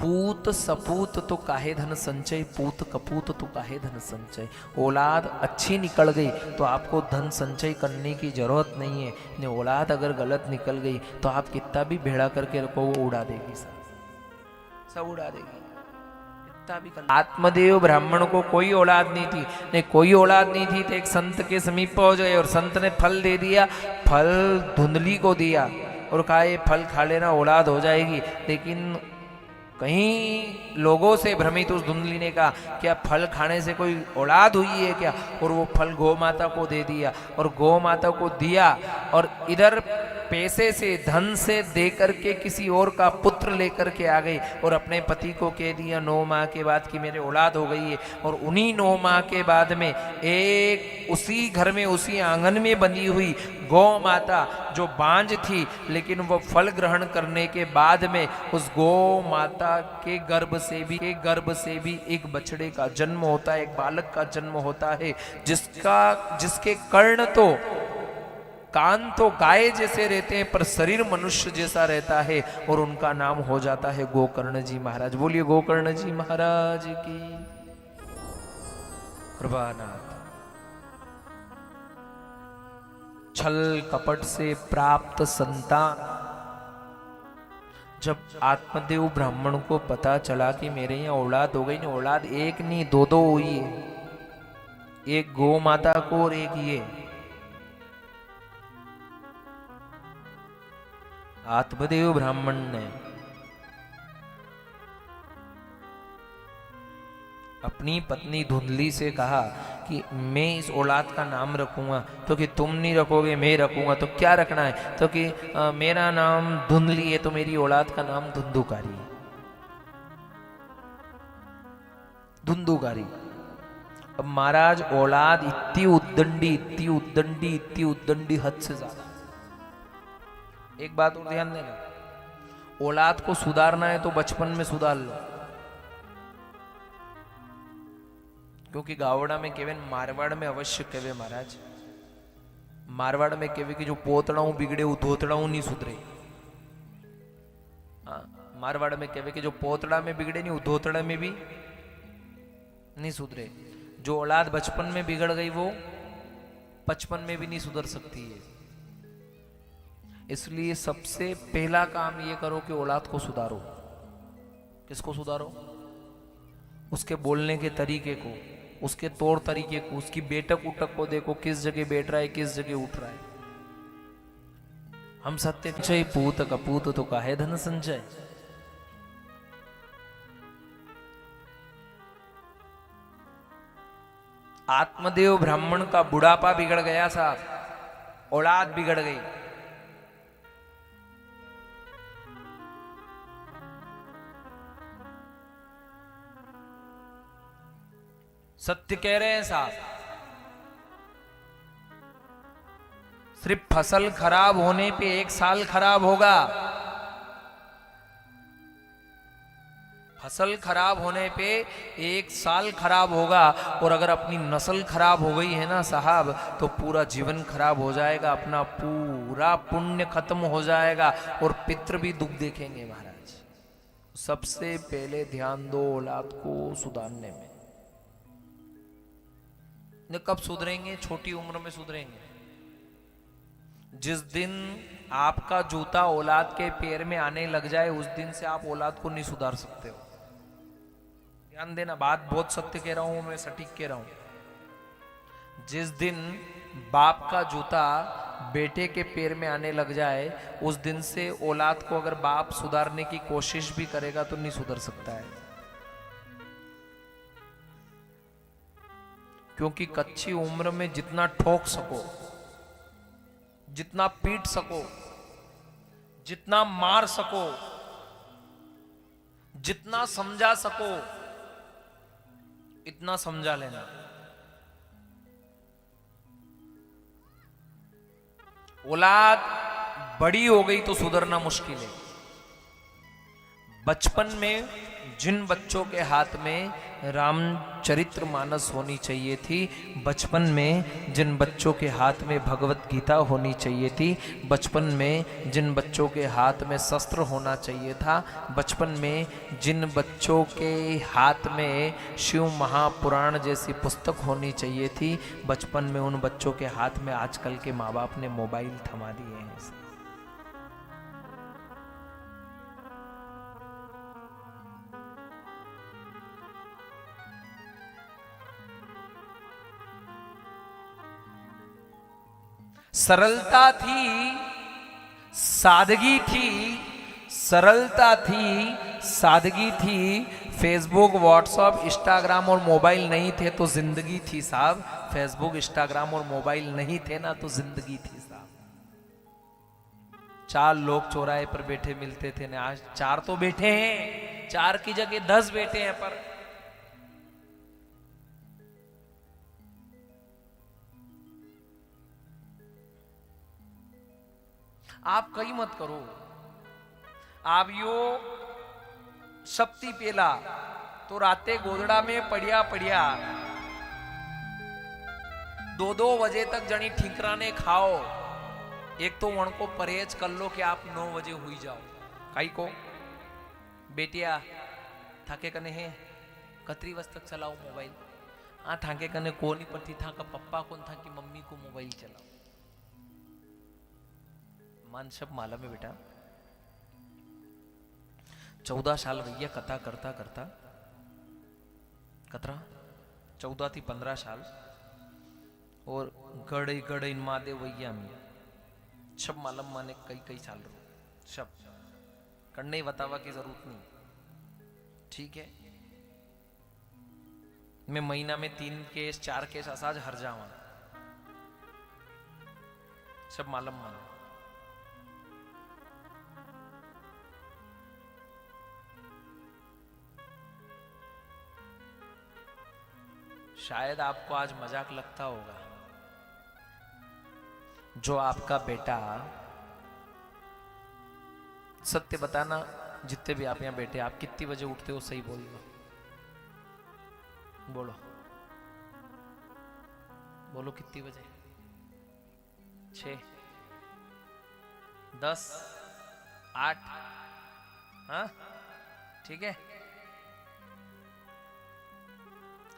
पूत सपूत तो काहे धन संचय, पूत कपूत तो काहे धन संचय। औलाद अच्छी निकल गई तो आपको धन संचय करने की जरूरत नहीं है, नहीं औलाद अगर गलत निकल गई तो आप कितना भी भेड़ा करके रखो वो उड़ा देगी, सब उड़ा देगी। कितना भी आत्मदेव ब्राह्मण को कोई औलाद नहीं थी, नहीं कोई औलाद नहीं थी तो एक संत के समीप पहुंच गए और संत ने फल दे दिया, फल धुंधली को दिया और कहा ये फल खा लेना औलाद हो जाएगी। लेकिन कहीं लोगों से भ्रमित उस धुंधली ने कहा क्या फल खाने से कोई औलाद हुई है क्या, और वो फल गौ माता को दे दिया और गौ माता को दिया और इधर पैसे से धन से दे करके किसी और का पुत्र लेकर के आ गई और अपने पति को कह दिया 9 माह के बाद कि मेरे औलाद हो गई है। और उन्हीं 9 माह के बाद में एक उसी घर में उसी आंगन में बंधी हुई गौ माता जो बांझ थी, लेकिन वो फल ग्रहण करने के बाद में उस गौ माता के गर्भ से भी एक बछड़े का जन्म होता है, एक बालक का जन्म होता है, जिसके कर्ण तो कान तो गाय जैसे रहते हैं पर शरीर मनुष्य जैसा रहता है, और उनका नाम हो जाता है गोकर्ण जी महाराज। बोलिए गोकर्ण जी महाराज की कृपानाथ। छल कपट से प्राप्त संतान, जब आत्मदेव ब्राह्मण को पता चला कि मेरे यहाँ औलाद हो गई, नहीं औलाद एक नहीं दो हुई है, एक गौ माता को और एक ये। आत्मदेव ब्राह्मण ने अपनी पत्नी धुंधली से कहा कि मैं इस औलाद का नाम रखूंगा, तो कि तुम नहीं रखोगे मैं रखूंगा, तो क्या रखना है, तो कि मेरा नाम धुंधली है तो मेरी औलाद का नाम धुंधुकारी है। धुंधुकारी। अब महाराज औलाद इतनी उद्दंडी हद से ज्यादा। एक बात और ध्यान देना, औलाद को सुधारना है तो बचपन में सुधार लो, क्योंकि गावड़ा में केवे मारवाड़ में अवश्य केवे महाराज, मारवाड़ में केवे कि जो पोतड़ाऊ बिगड़े वो धोतड़ाऊ नहीं सुधरे। हाँ, मारवाड़ में केवे कि जो पोतड़ा में बिगड़े नहीं वो धोतड़ा में भी नहीं सुधरे। जो औलाद बचपन में बिगड़ गई वो 55 में भी नहीं सुधर सकती है। इसलिए सबसे पहला काम ये करो कि औलाद को सुधारो। किसको सुधारो? उसके बोलने के तरीके को, उसके तौर तरीके को, उसकी बैठक उठक को देखो, किस जगह बैठ रहा है किस जगह उठ रहा है। हम सत्य संचय पूत कपूत तो काहे धन संचय। आत्मदेव ब्राह्मण का बुढ़ापा बिगड़ गया साहब, औलाद बिगड़ गई। सत्य कह रहे हैं साहब, सिर्फ फसल खराब होने पे 1 साल खराब होगा, फसल खराब होने पे 1 साल खराब होगा, और अगर अपनी नस्ल खराब हो गई है ना साहब तो पूरा जीवन खराब हो जाएगा, अपना पूरा पुण्य खत्म हो जाएगा और पितृ भी दुख देखेंगे महाराज। सबसे पहले ध्यान दो औलाद को सुधारने में। कब सुधरेंगे? छोटी उम्र में सुधरेंगे। जिस दिन आपका जूता औलाद के पैर में आने लग जाए उस दिन से आप औलाद को नहीं सुधार सकते हो। ध्यान देना, बात बहुत सत्य कह रहा हूं मैं, सटीक कह रहा हूं। जिस दिन बाप का जूता बेटे के पैर में आने लग जाए उस दिन से औलाद को अगर बाप सुधारने की कोशिश भी करेगा तो नहीं सुधर सकता है, क्योंकि कच्ची उम्र में जितना ठोक सको, जितना पीट सको, जितना मार सको, जितना समझा सको इतना समझा लेना। औलाद बड़ी हो गई तो सुधरना मुश्किल है, बचपन में जिन बच्चों के हाथ में रामचरित्र मानस होनी चाहिए थी, बचपन में जिन बच्चों के हाथ में भगवत गीता होनी चाहिए थी, बचपन में जिन बच्चों के हाथ में शस्त्र होना चाहिए था, बचपन में जिन बच्चों के हाथ में शिव महापुराण जैसी पुस्तक होनी चाहिए थी, बचपन में उन बच्चों के हाथ में आजकल के माँ बाप ने मोबाइल थमा दिए हैं। सरलता थी, सादगी थी, सरलता थी, सादगी थी। फेसबुक, व्हाट्सएप, इंस्टाग्राम और मोबाइल नहीं थे तो जिंदगी थी साहब। फेसबुक, इंस्टाग्राम और मोबाइल नहीं थे ना तो जिंदगी थी साहब। 4 लोग चौराहे पर बैठे मिलते थे ना, आज 4 तो बैठे हैं, 4 की जगह 10 बैठे हैं। पर आप कहीं मत करो। आप यो शक्ति पेला तो राते गोदड़ा में पड़िया पड़िया 2-2 बजे तक जनी ठीकराने खाओ। एक तो वन को परहेज कर लो कि आप 9 बजे हुई जाओ। कई को बेटिया थाके कने है कतरी वस्त तक चलाओ मोबाइल। हाँ थाके कने को नहीं पड़ती था का पप्पा कौन था कि मम्मी को मोबाइल चलाओ। मान सब मालूम है बेटा। 14 साल भैया कथा करता करता कतरा 14 थी 15 साल और गड़े गड़े मादे भैया में सब मालूम माने कई साल रो सब करने बतावा की जरूरत नहीं। ठीक है, मैं महीना में 3 केस 4 केस असाज हर जावा सब मालूम मानो। शायद आपको आज मजाक लगता होगा। जो आपका बेटा, सत्य बताना, जितने भी आप यहां बैठे आप कितनी बजे उठते हो सही बोलो। बोलो बोलो कितनी बजे? 6, 10, 8? हाँ ठीक है,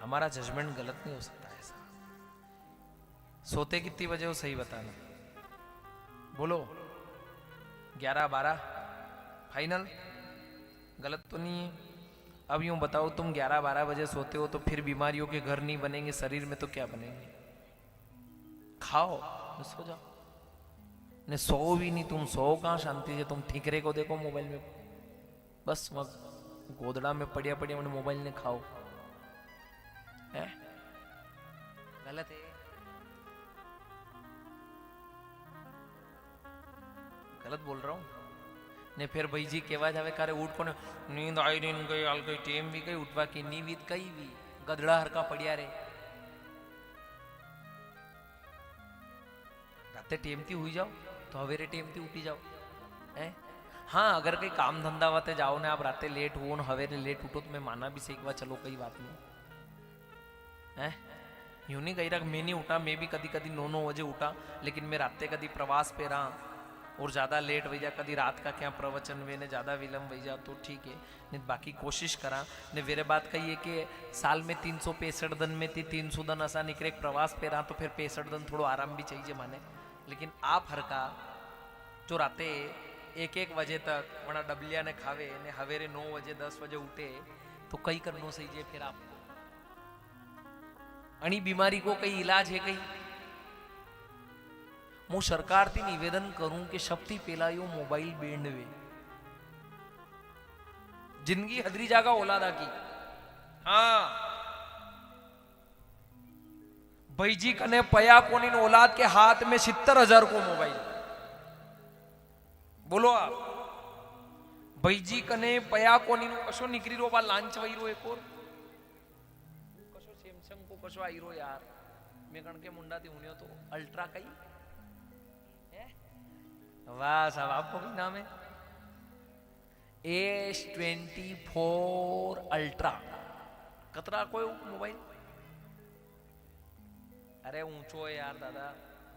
हमारा जजमेंट गलत नहीं हो सकता ऐसा। सोते कितनी बजे हो सही बताना। बोलो 11, 12 फाइनल? गलत तो नहीं है। अब यूं बताओ तुम 11, 12 बजे सोते हो तो फिर बीमारियों के घर नहीं बनेंगे शरीर में तो क्या बनेंगे? खाओ सो जाओ। ने सो भी नहीं, तुम सो कहाँ शांति से? तुम ठीकरे को देखो मोबाइल में, बस गोदड़ा में पड़िया पड़िया मैंने मोबाइल ने खाओ है? गलत है, गलत बोल रहा हूं ने। फिर भाई जी केवा जावे कारे उठ को नींद आई नहीं गई आल गई टेम भी गई उठवा की नींद कई भी गदड़ा हरका पड़िया रे राते टेमती हुई जाओ तो हवेरे टेमती उठी जाओ है। हाँ अगर कहीं काम धंधा वाते जाओ ना आप राते लेट हो हवेरे लेट उठो तो मैं माना भी सही चलो कई बात नहीं है। यूं नहीं कही रहा मैं नहीं उठा, मैं भी कभी कभी 9 बजे उठा, लेकिन मैं राते कभी प्रवास पे रहा और ज़्यादा लेट वही जा, कभी रात का क्या प्रवचन वे ने ज़्यादा विलम्ब वही जा तो ठीक है। नहीं बाकी कोशिश करा ने वेरे बात कही है कि साल में 365 दिन में थी 300 दिन ऐसा निकले प्रवास पे रहा तो फिर 65 दिन थोड़ा आराम भी चाहिए माने। लेकिन आप हर का जो राते 1-1 बजे तक वना डबलिया ने खावे ने हवेरे 9 बजे 10 बजे उठे तो कई करनो सही है। फिर आपको अणी बीमारी को कई इलाज है कई? હું સરકારથી નિવેદન કરું કે સૌથી પહેલા यो मोबाइल बैंड वे जिंदगी हदरी जागा औलादा की। हाँ भाई जी कने पया कोनी औलाद के हाथ में 70,000 को मोबाइल। बोलो आप भाई जी कने पया कोनी कशो निकरी रो बा लांच वही रो एक और कशो सैमसंग को कशो आई रो यार मैं कण के मुंडा थी उन्हें तो अल्ट्रा कई वाह साहब आपको भी नाम है S24 अल्ट्रा कतरा कोई मोबाइल अरे ऊंचो है यार दादा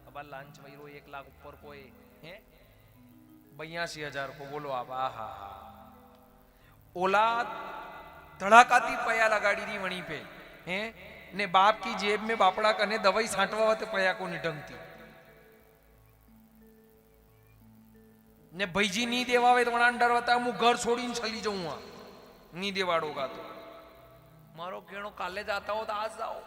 अब लॉन्च वही 1 लाख ऊपर कोई है 82,000 को बोलो आप आ हा हा औलाद धड़ाकाती पया लगाड़ी दी वहीं पे हैं ने बाप की जेब में बापड़ा कने दवाई साटवा वते पया को निढंगती ने भाईजी नहीं देवावे तो वणा डर वता मु घर छोड़ीने चली जाऊंगा नहीं देवाड़ोगा तो मारो केणो काले जाता हो तो आज जाओ